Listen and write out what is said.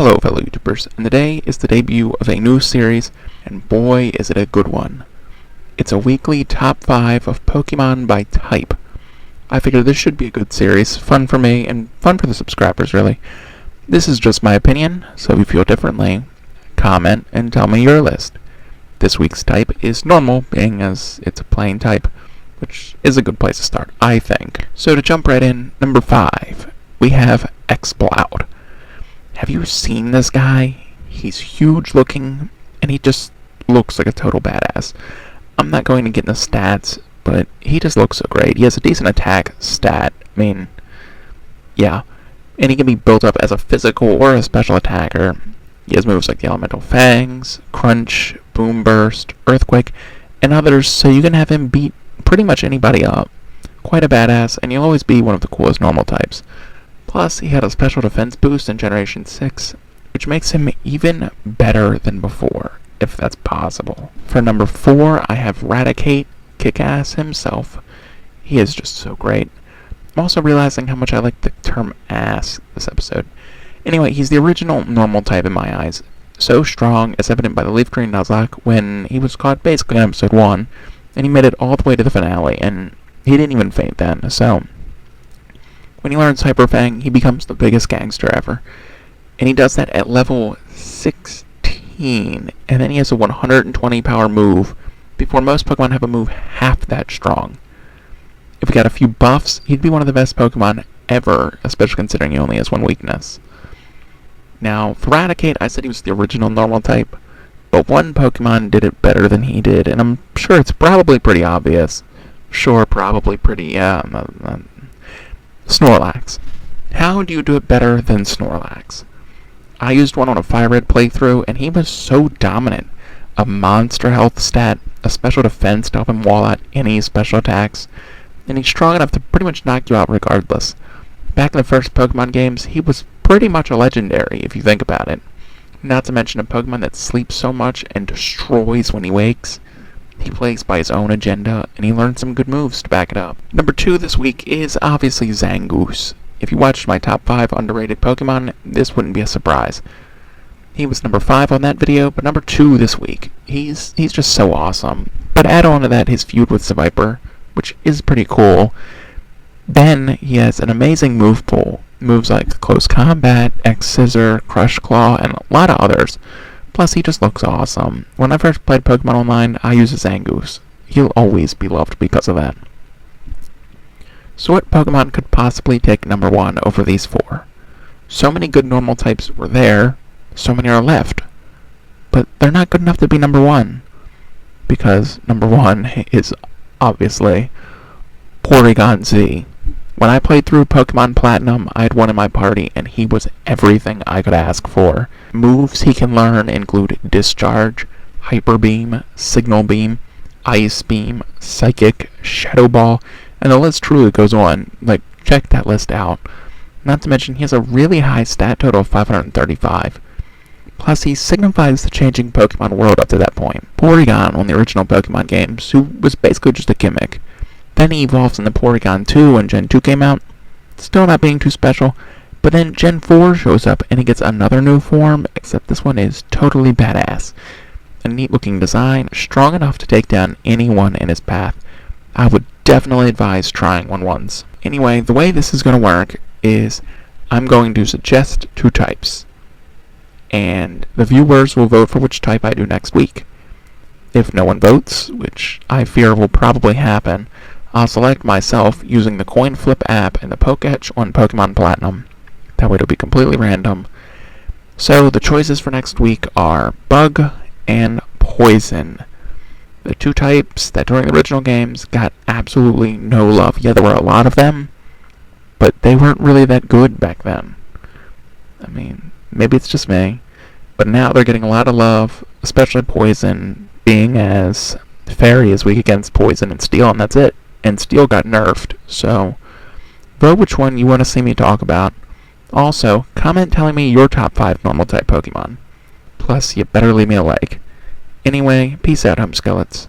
Hello fellow YouTubers, and today is the debut of a new series, and boy is it a good one. It's a weekly top 5 of Pokemon by type. I figured this should be a good series, fun for me, and fun for the subscribers really. This is just my opinion, so if you feel differently, comment and tell me your list. This week's type is normal, being as it's a plain type, which is a good place to start, I think. So to jump right in, number 5, we have Exploud. Have you seen this guy? He's huge looking, and he just looks like a total badass. I'm not going to get into stats, but he just looks so great. He has a decent attack stat. I mean, yeah. And he can be built up as a physical or a special attacker. He has moves like the Elemental Fangs, Crunch, Boom Burst, Earthquake, and others, so you can have him beat pretty much anybody up. Quite a badass, and he'll always be one of the coolest normal types. Plus, he had a special defense boost in Generation 6, which makes him even better than before, if that's possible. For number 4, I have Radek, Kick-Ass himself. He is just so great. I'm also realizing how much I like the term ass this episode. Anyway, he's the original normal type in my eyes. So strong, as evident by the Leaf Green Nuzlocke when he was caught basically in episode 1, and he made it all the way to the finale, and he didn't even faint then, so when he learns Hyper Fang, he becomes the biggest gangster ever. And he does that at level 16. And then he has a 120 power move before most Pokemon have a move half that strong. If he got a few buffs, he'd be one of the best Pokemon ever, especially considering he only has one weakness. Now, for Radek, I said he was the original normal type, but one Pokemon did it better than he did, and I'm sure it's probably pretty obvious. Snorlax. How do you do it better than Snorlax? I used one on a Fire Red playthrough, and he was so dominant. A monster health stat, a special defense to help him wall out any special attacks, and he's strong enough to pretty much knock you out regardless. Back in the first Pokemon games, he was pretty much a legendary, if you think about it. Not to mention a Pokemon that sleeps so much and destroys when he wakes. He plays by his own agenda, and he learned some good moves to back it up. Number 2 this week is obviously Zangoose. If you watched my top 5 underrated Pokemon, this wouldn't be a surprise. He was number 5 on that video, but number 2 this week. He's just so awesome. But add on to that his feud with Seviper, which is pretty cool. Then he has an amazing move pool. Moves like Close Combat, X-Scissor, Crush Claw, and a lot of others. Plus, he just looks awesome. When I first played Pokemon Online, I used a Zangoose. He'll always be loved because of that. So what Pokemon could possibly take number 1 over these 4? So many good normal types were there, so many are left. But they're not good enough to be number 1. Because number 1 is obviously Porygon Z. When I played through Pokemon Platinum, I had one in my party, and he was everything I could ask for. Moves he can learn include Discharge, Hyper Beam, Signal Beam, Ice Beam, Psychic, Shadow Ball, and the list truly goes on. Like, check that list out. Not to mention, he has a really high stat total of 535. Plus, he signifies the changing Pokemon world up to that point. Porygon on the original Pokemon games, who was basically just a gimmick. Then he evolves into Porygon 2 when Gen 2 came out, still not being too special, but then Gen 4 shows up and he gets another new form, except this one is totally badass. A neat looking design, strong enough to take down anyone in his path. I would definitely advise trying one once. Anyway, the way this is going to work is I'm going to suggest 2 types, and the viewers will vote for which type I do next week. If no one votes, which I fear will probably happen, I'll select myself using the Coin Flip app and the Pokétch on Pokemon Platinum. That way it'll be completely random. So the choices for next week are Bug and Poison. The 2 types that during the original games got absolutely no love. Yeah, there were a lot of them, but they weren't really that good back then. I mean, maybe it's just me, but now they're getting a lot of love, especially Poison, being as Fairy is weak against Poison and Steel, and that's it. And Steel got nerfed, so vote which one you want to see me talk about. Also, comment telling me your top 5 normal type Pokemon. Plus, you better leave me a like. Anyway, peace out, home skillets.